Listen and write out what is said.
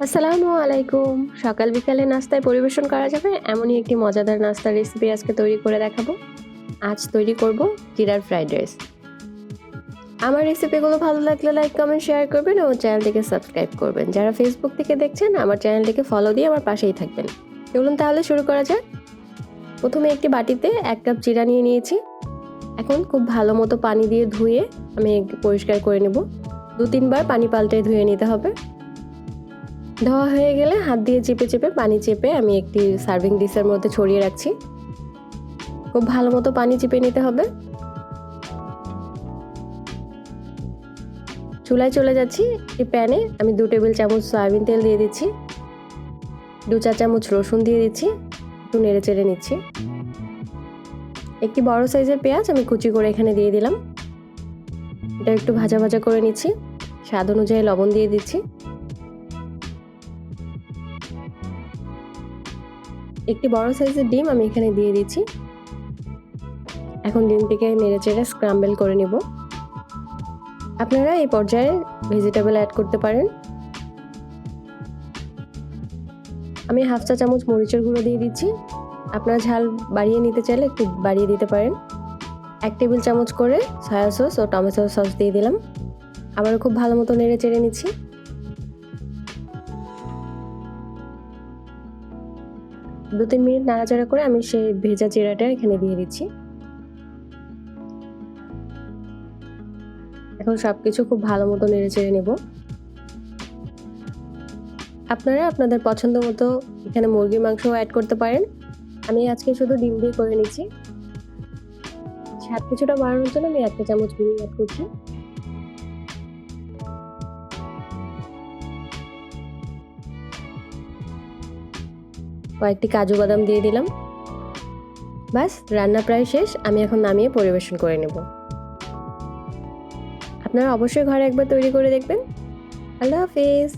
আসসালামু আলাইকুম। সকাল বিকালে নাস্তায় পরিবেশন করা যাবে এমনই একটি মজাদার নাস্তার রেসিপি আজকে তৈরি করে দেখাবো। আজ তৈরি করব জিরার ফ্রাইড রাইস। আমার রেসিপিগুলো ভালো লাগলে লাইক, কমেন্ট, শেয়ার করবেন ও চ্যানেলটিকে সাবস্ক্রাইব করবেন। যারা ফেসবুক থেকে দেখছেন আমার চ্যানেলটিকে ফলো দিয়ে আমার পাশেই থাকবেন। চলুন তাহলে শুরু করা যাক। প্রথমে একটি বাটিতে 1 কাপ জিরা নিয়ে নিয়েছি। এখন খুব ভালো মতো পানি দিয়ে ধুয়ে আমি পরিষ্কার করে নেব। 2-3 বার পানি পাল্টে ধুয়ে নিতে হবে। ধোয়া হয়ে গেলে হাত দিয়ে চেপে পানি চেপে আমি একটি সার্ভিং ডিশের মধ্যে ছড়িয়ে রাখছি। খুব ভালো মতো পানি চেপে নিতে হবে। চুলায় চলে যাচ্ছি। এই প্যানে আমি 2 টেবিল চামচ সয়াবিন তেল দিয়ে দিচ্ছি। 2 চা চামচ রসুন দিয়ে দিচ্ছি। একটু নেড়ে চেড়ে নিচ্ছি। একটি বড় সাইজের পেঁয়াজ আমি কুচি করে এখানে দিয়ে দিলাম। এটা একটু ভাজা ভাজা করে নিচ্ছি। স্বাদ অনুযায়ী লবণ দিয়ে দিচ্ছি। একটি বড় সাইজের ডিম আমি এখানে দিয়ে দিচ্ছি। এখন ডিমটিকে নেড়েচেড়ে স্ক্রাম্বল করে নেব। আপনারা এই পর্যায়ে ভেজিটেবল অ্যাড করতে পারেন। আমি 1/2 চা চামচ মরিচের গুঁড়ো দিয়ে দিচ্ছি। আপনারা ঝাল বাড়িয়ে নিতে চাইলে একটু বাড়িয়ে দিতে পারেন। 1 টেবিল চামচ করে সয়া সস ও টমেটো সস দিয়ে দিলাম। আবারও খুব ভালো মতো নেড়েচেড়ে নিচ্ছি। 2-3 মিনিট নাড়াচাড়া করে আমি সেই ভেজা জিরাটা এখানে দিয়ে দিচ্ছি। এখন সবকিছু খুব ভালো মতো নেড়েচেড়ে নেব। আপনারা আপনাদের পছন্দ মতো এখানে মুরগির মাংসও অ্যাড করতে পারেন। আমি আজকে শুধু ডিম দিয়ে করে নিচ্ছি। স্বাদ কিছুটা বাড়ানোর জন্য আমি 1 চা চামচ চিনি অ্যাড করছি। কয়েকটি কাজু বাদাম দিয়ে দিলাম। ব্যাস, রান্না প্রায় শেষ। আমি এখন নামিয়ে পরিবেশন করে নেব। আপনারা অবশ্যই ঘরে একবার তৈরি করে দেখবেন। আল্লাহ হাফেজ।